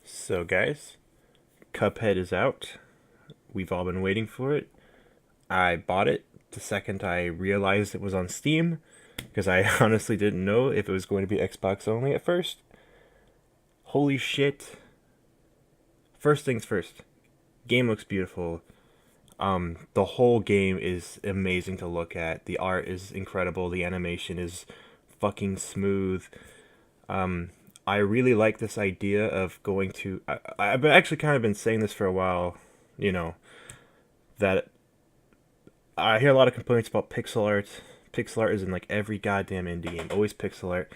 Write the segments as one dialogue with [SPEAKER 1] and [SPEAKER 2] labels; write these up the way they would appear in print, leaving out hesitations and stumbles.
[SPEAKER 1] So, guys, Cuphead is out. We've all been waiting for it. I bought it the second I realized it was on Steam because I honestly didn't know if it was going to be Xbox only at first. Holy shit. First things first, game looks beautiful. The whole game is amazing to look at. The art is incredible. The animation is fucking smooth. Um, I really like this idea of going to. I've been actually kind of been saying this for a while, you know, that I hear a lot of complaints about pixel art. Pixel art is in like every goddamn indie game, always pixel art.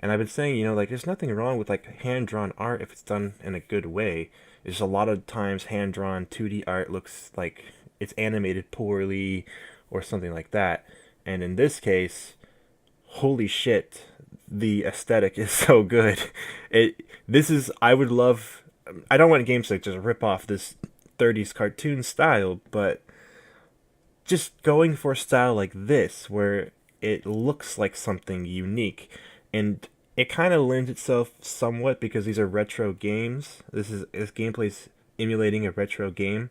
[SPEAKER 1] And I've been saying, like there's nothing wrong with like hand drawn art if it's done in a good way. It's just a lot of times hand drawn 2D art looks like it's animated poorly or something like that. And in this case, holy shit, the aesthetic is so good. This is I would love. I don't want games to like just rip off this 30s cartoon style, but just going for a style like this where it looks like something unique, and it kind of lends itself somewhat because these are retro games. This gameplay's emulating a retro game,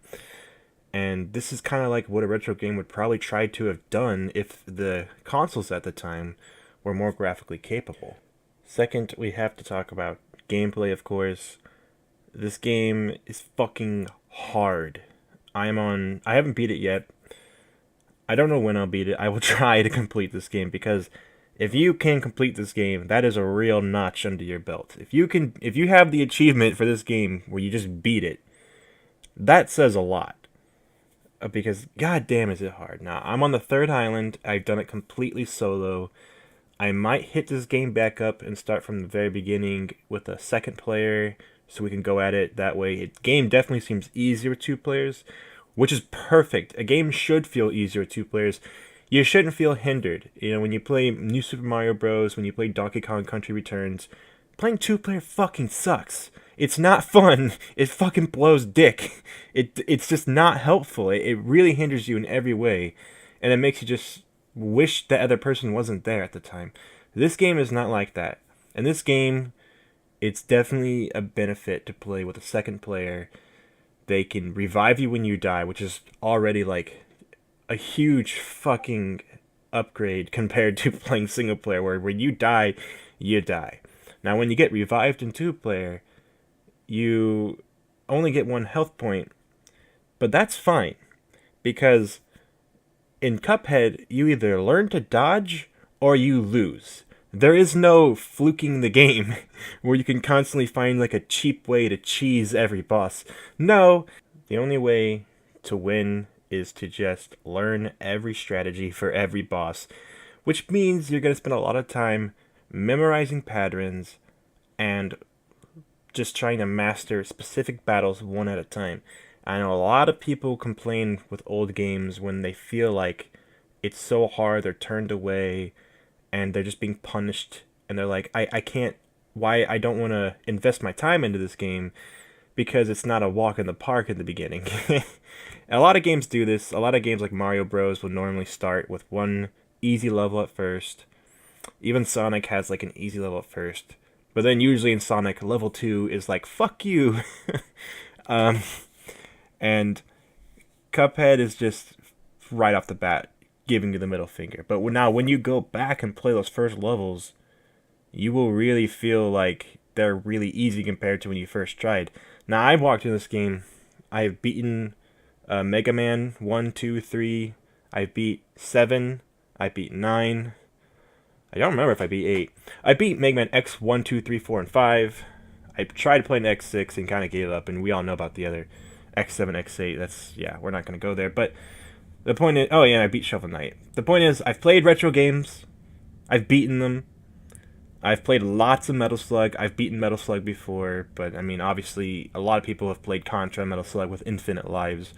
[SPEAKER 1] and this is kind of like what a retro game would probably try to have done if the consoles at the time were more graphically capable. Second, we have to talk about gameplay, of course. This game is fucking hard. I haven't beat it yet. I don't know when I'll beat it. I will try to complete this game because if you can complete this game, that is a real notch under your belt. If you have the achievement for this game where you just beat it, that says a lot. Because god damn is it hard. Now, I'm on the third island. I've done it completely solo. I might hit this game back up and start from the very beginning with a second player so we can go at it that way. The game definitely seems easier with two players, which is perfect. A game should feel easier with two players. You shouldn't feel hindered. When you play New Super Mario Bros., when you play Donkey Kong Country Returns, playing two-player fucking sucks. It's not fun. It fucking blows dick. It's just not helpful. It really hinders you in every way, and it makes you just wish the other person wasn't there at the time. This game is not like that. And this game, it's definitely a benefit to play with a second player. They can revive you when you die, which is already like a huge fucking upgrade compared to playing single player, where when you die, you die. Now, when you get revived in two player, you only get one health point, but that's fine because in Cuphead, you either learn to dodge or you lose. There is no fluking the game where you can constantly find like a cheap way to cheese every boss. No, the only way to win is to just learn every strategy for every boss, which means you're going to spend a lot of time memorizing patterns and just trying to master specific battles one at a time. I know a lot of people complain with old games when they feel like it's so hard, they're turned away, and they're just being punished, and they're like, I can't, why, I don't want to invest my time into this game because it's not a walk in the park in the beginning. A lot of games do this. A lot of games like Mario Bros. Will normally start with one easy level at first. Even Sonic has like an easy level at first. But then usually in Sonic, level 2 is like, fuck you. um, and Cuphead is just right off the bat giving you the middle finger. But now when you go back and play those first levels, you will really feel like they're really easy compared to when you first tried. Now, I've walked in this game. I've beaten Mega Man 1, 2, 3. I beat 7. I beat 9. I don't remember if I beat 8. I beat Mega Man X 1, 2, 3, 4, and 5. I tried playing X6 and kind of gave up, and we all know about the other X7, X8. Yeah, we're not going to go there. But the point is, oh yeah, I beat Shovel Knight. The point is, I've played retro games. I've beaten them. I've played lots of Metal Slug. I've beaten Metal Slug before, but I mean, obviously, a lot of people have played Contra Metal Slug with infinite lives.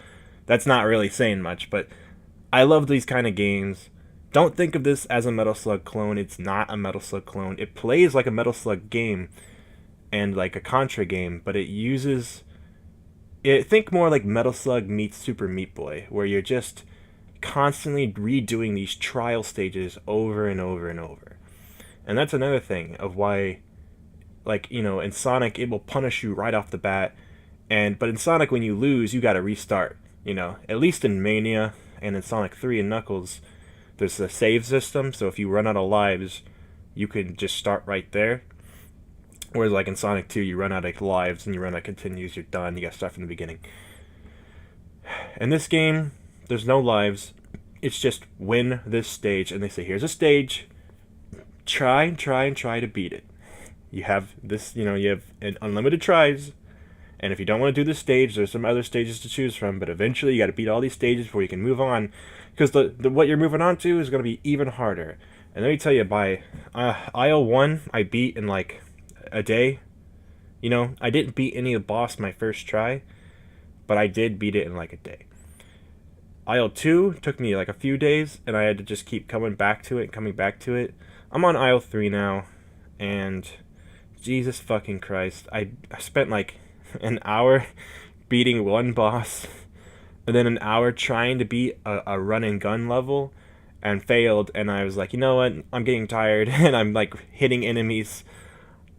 [SPEAKER 1] That's not really saying much, but I love these kind of games. Don't think of this as a Metal Slug clone. It's not a Metal Slug clone. It plays like a Metal Slug game and like a Contra game, but it uses. Think more like Metal Slug meets Super Meat Boy, where you're just constantly redoing these trial stages over and over and over. And that's another thing of why Like, in Sonic, it will punish you right off the bat. But in Sonic, when you lose, you got to restart. At least in Mania and in Sonic 3 and Knuckles, there's a save system. So if you run out of lives, you can just start right there. Whereas like in Sonic 2, you run out of lives and you run out of continues, you're done. You got to start from the beginning. In this game, there's no lives. It's just win this stage, and they say, here's a stage. Try to beat it. You have this, you have unlimited tries, and if you don't want to do this stage, there's some other stages to choose from, but eventually you got to beat all these stages before you can move on, because the what you're moving on to is going to be even harder. And let me tell you, by aisle 1, I beat in like a day. I didn't beat any of the boss my first try, but I did beat it in like a day. Aisle 2 took me like a few days, and I had to just keep coming back to it. I'm on aisle 3 now, and Jesus fucking Christ, I spent like an hour beating one boss, and then an hour trying to beat a run and gun level, and failed, and I was like, you know what, I'm getting tired, and I'm like hitting enemies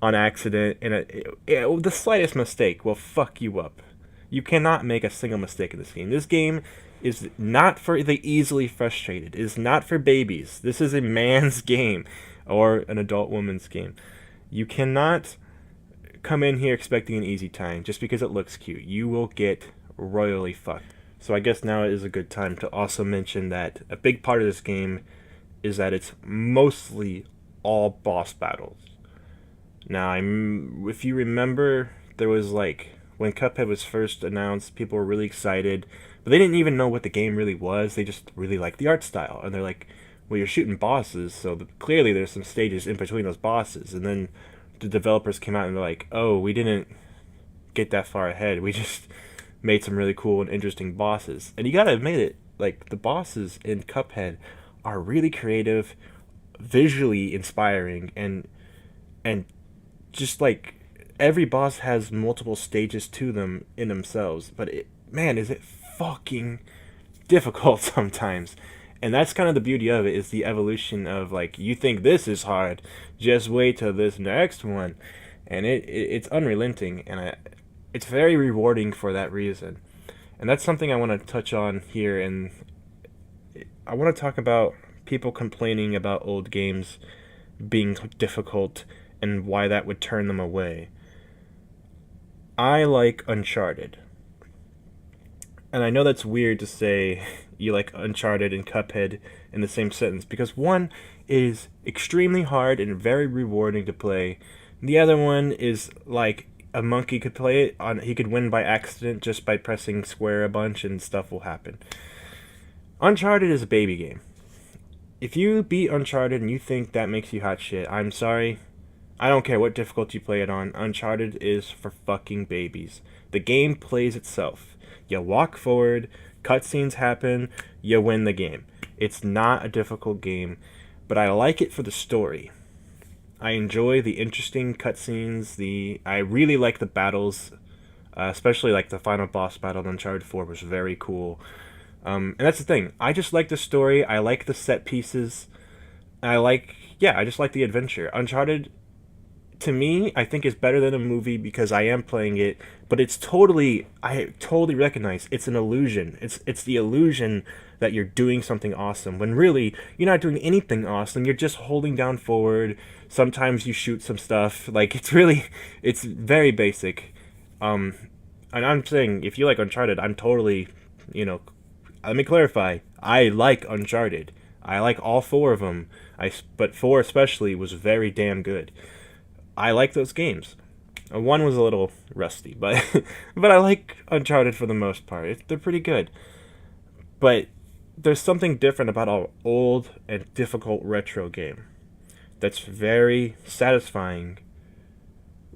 [SPEAKER 1] on accident, and the slightest mistake will fuck you up. You cannot make a single mistake in this game. This game is not for the easily frustrated. It is not for babies. This is a man's game, or an adult woman's game. You cannot come in here expecting an easy time just because it looks cute. You will get royally fucked. So I guess now is a good time to also mention that a big part of this game is that it's mostly all boss battles. Now, if you remember, there was like, when Cuphead was first announced, people were really excited, but they didn't even know what the game really was. They just really liked the art style, and they're like, well, you're shooting bosses, so clearly there's some stages in between those bosses. And then the developers came out and they're like, oh, we didn't get that far ahead. We just made some really cool and interesting bosses. And you gotta admit it, like, the bosses in Cuphead are really creative, visually inspiring, and just like every boss has multiple stages to them in themselves, but man, is it fucking difficult sometimes. And that's kind of the beauty of it, is the evolution of, like, you think this is hard, just wait till this next one. And it's unrelenting, and it's very rewarding for that reason. And that's something I want to touch on here, and I want to talk about people complaining about old games being difficult and why that would turn them away. I like Uncharted. And I know that's weird to say you like Uncharted and Cuphead in the same sentence, because one is extremely hard and very rewarding to play. The other one is like a monkey could play it, he could win by accident just by pressing square a bunch and stuff will happen. Uncharted is a baby game. If you beat Uncharted and you think that makes you hot shit, I'm sorry. I don't care what difficulty you play it on. Uncharted is for fucking babies. The game plays itself. You walk forward, cutscenes happen, you win the game. It's not a difficult game, but I like it for the story. I enjoy the interesting cutscenes. I really like the battles, especially like the final boss battle in Uncharted 4 was very cool. And that's the thing. I just like the story. I like the set pieces. I just like the adventure. Uncharted, to me, I think is better than a movie because I am playing it, but I totally recognize it's an illusion. It's the illusion that you're doing something awesome, when really, you're not doing anything awesome. You're just holding down forward. Sometimes you shoot some stuff. Like, it's very basic. And I'm saying, if you like Uncharted, I'm totally, let me clarify. I like Uncharted. I like all 4 of them. But 4 especially was very damn good. I like those games. 1 was a little rusty, but I like Uncharted for the most part. They're pretty good. But there's something different about an old and difficult retro game that's very satisfying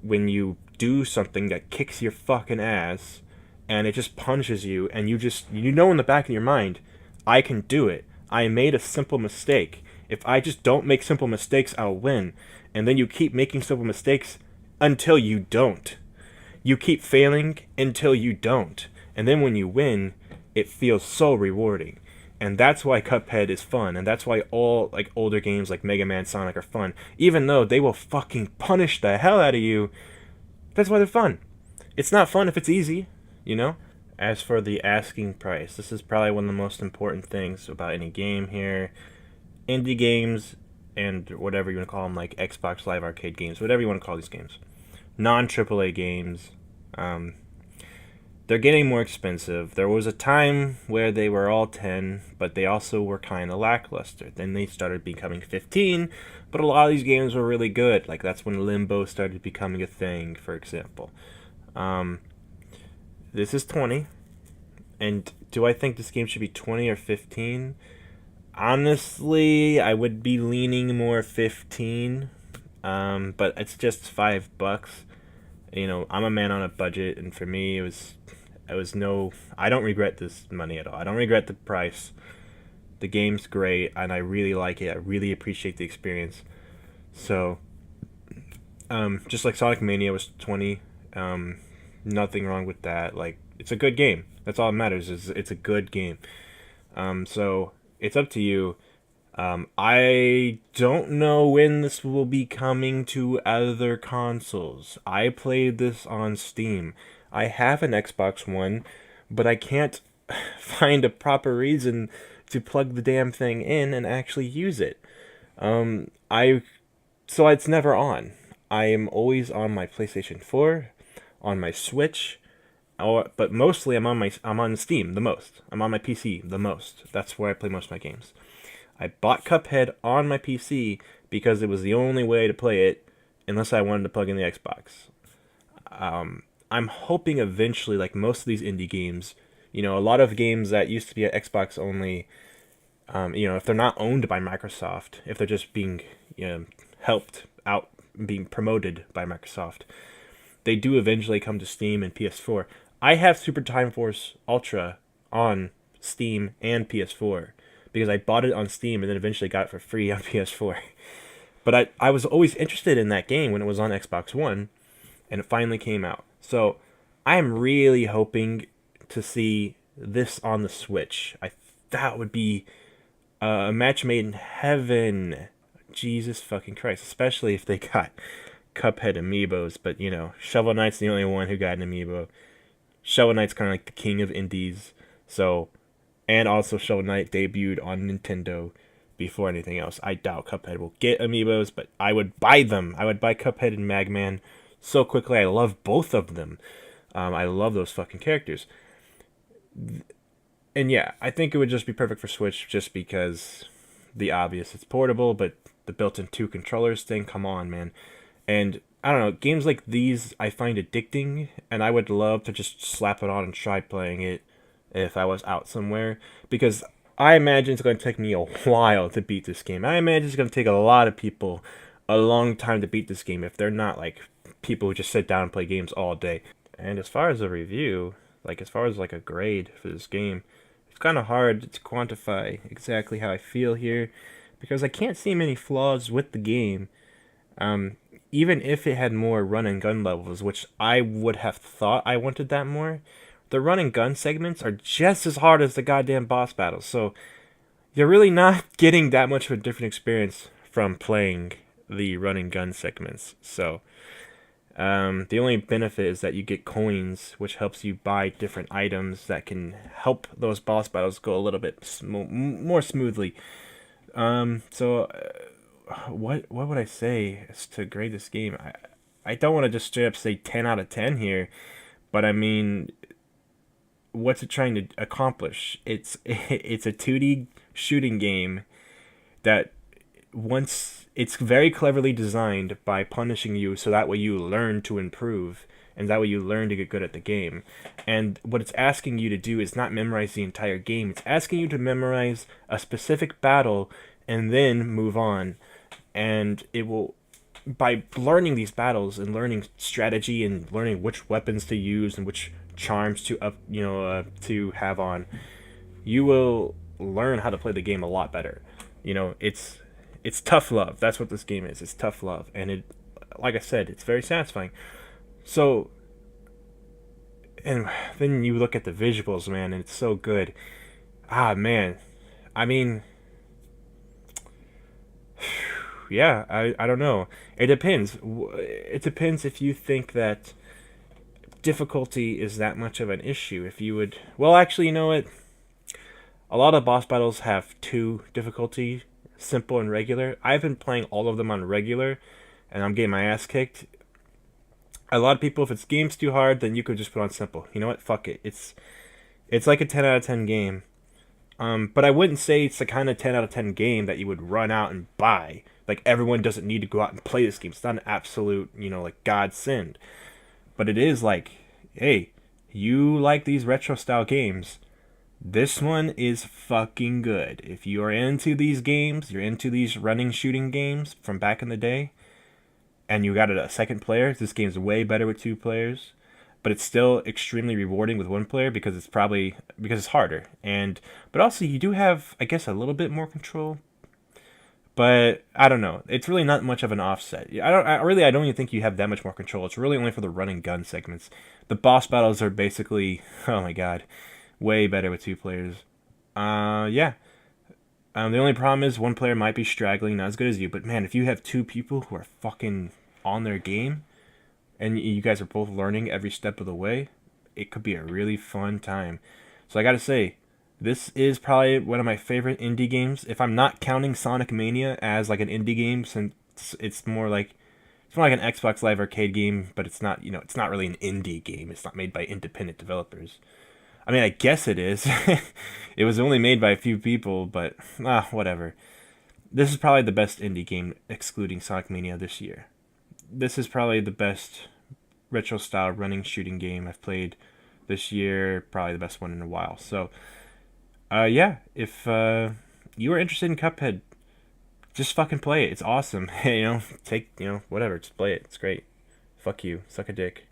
[SPEAKER 1] when you do something that kicks your fucking ass and it just punches you, and you know in the back of your mind, I can do it. I made a simple mistake. If I just don't make simple mistakes, I'll win. And then you keep making simple mistakes until you don't. You keep failing until you don't. And then when you win, it feels so rewarding. And that's why Cuphead is fun, and that's why all like older games like Mega Man, Sonic are fun. Even though they will fucking punish the hell out of you, that's why they're fun. It's not fun if it's easy, you know? As for the asking price, this is probably one of the most important things about any game here. Indie games and whatever you want to call them, like Xbox Live Arcade games, whatever you want to call these games. Non AAA games. Um, they're getting more expensive. There was a time where they were all 10, but they also were kind of lackluster. Then they started becoming 15, but a lot of these games were really good. Like that's when Limbo started becoming a thing, for example. Um, this is 20, and do I think this game should be 20 or 15? Honestly, I would be leaning more 15, but it's just $5. You know, I'm a man on a budget, and for me, it was no. I don't regret this money at all. I don't regret the price. The game's great, and I really like it. I really appreciate the experience. So, just like Sonic Mania was 20, nothing wrong with that. Like, it's a good game. That's all that matters. Is it's a good game. So it's up to you. I don't know when this will be coming to other consoles. I played this on Steam. I have an Xbox One, but I can't find a proper reason to plug the damn thing in and actually use it. I so it's never on. I am always on my PlayStation 4, on my Switch, but mostly I'm on Steam the most. I'm on my PC the most. That's where I play most of my games. I bought Cuphead on my PC because it was the only way to play it, unless I wanted to plug in the Xbox. I'm hoping eventually, like most of these indie games, a lot of games that used to be at Xbox only, if they're not owned by Microsoft, if they're just being, helped out, being promoted by Microsoft, they do eventually come to Steam and PS4. I have Super Time Force Ultra on Steam and PS4 because I bought it on Steam and then eventually got it for free on PS4. But I was always interested in that game when it was on Xbox One, and it finally came out. So I'm really hoping to see this on the Switch. That would be a match made in heaven. Jesus fucking Christ. Especially if they got Cuphead amiibos. But, Shovel Knight's the only one who got an amiibo. Shovel Knight's kind of like the king of indies. So, and also Shovel Knight debuted on Nintendo before anything else. I doubt Cuphead will get amiibos, but I would buy them. I would buy Cuphead and Magman so quickly. I love both of them. I love those fucking characters. And yeah, I think it would just be perfect for Switch just because the obvious. It's portable, but the built-in two controllers thing, come on, man. And I don't know, games like these I find addicting, and I would love to just slap it on and try playing it if I was out somewhere, because I imagine it's going to take me a while to beat this game. I imagine it's going to take a lot of people a long time to beat this game if they're not like people who just sit down and play games all day. And as far as a review, like as far as like a grade for this game, it's kind of hard to quantify exactly how I feel here because I can't see many flaws with the game. Even if it had more run and gun levels, which I would have thought I wanted that more, the run and gun segments are just as hard as the goddamn boss battles. So you're really not getting that much of a different experience from playing the run and gun segments. So the only benefit is that you get coins, which helps you buy different items that can help those boss battles go a little bit more smoothly. What would I say to grade this game? I don't want to just straight up say 10 out of 10 here, but I mean, what's it trying to accomplish? It's a 2D shooting game that once it's very cleverly designed by punishing you so that way you learn to improve and that way you learn to get good at the game. And what it's asking you to do is not memorize the entire game. It's asking you to memorize a specific battle and then move on. And it will, by learning these battles and learning strategy and learning which weapons to use and which charms to have on, you will learn how to play the game a lot better. It's tough love. That's what this game is. It's tough love, and it, like I said, it's very satisfying. So, and then you look at the visuals, man, and it's so good. Ah, man, I mean, yeah, I don't know. It depends. It depends if you think that difficulty is that much of an issue. If you would, well, actually, you know what? A lot of boss battles have two difficulty, simple and regular. I've been playing all of them on regular, and I'm getting my ass kicked. A lot of people, if it's game's too hard, then you could just put on simple. You know what? Fuck it. It's like a 10 out of 10 game. But I wouldn't say it's the kind of 10 out of 10 game that you would run out and buy. Like everyone doesn't need to go out and play this game. It's not an absolute, like godsend. But it is like, hey, you like these retro style games. This one is fucking good. If you are into these games, you're into these running shooting games from back in the day, and you got a second player, this game's way better with two players. But it's still extremely rewarding with one player because it's harder. But also you do have, I guess, a little bit more control. But I don't know. It's really not much of an offset. I don't even think you have that much more control. It's really only for the run and gun segments. The boss battles are basically, oh my god, way better with two players. Yeah. The only problem is one player might be straggling, not as good as you. But man, if you have two people who are fucking on their game, and you guys are both learning every step of the way, it could be a really fun time. So I gotta say, this is probably one of my favorite indie games. If I'm not counting Sonic Mania as like an indie game, since it's more like an Xbox Live Arcade game, but it's not really an indie game. It's not made by independent developers. I mean, I guess it is. It was only made by a few people, but whatever. This is probably the best indie game, excluding Sonic Mania this year. This is probably the best retro style running shooting game I've played this year. Probably the best one in a while. So, yeah, if you are interested in Cuphead, just fucking play it. It's awesome. Take whatever, just play it. It's great. Fuck you, suck a dick.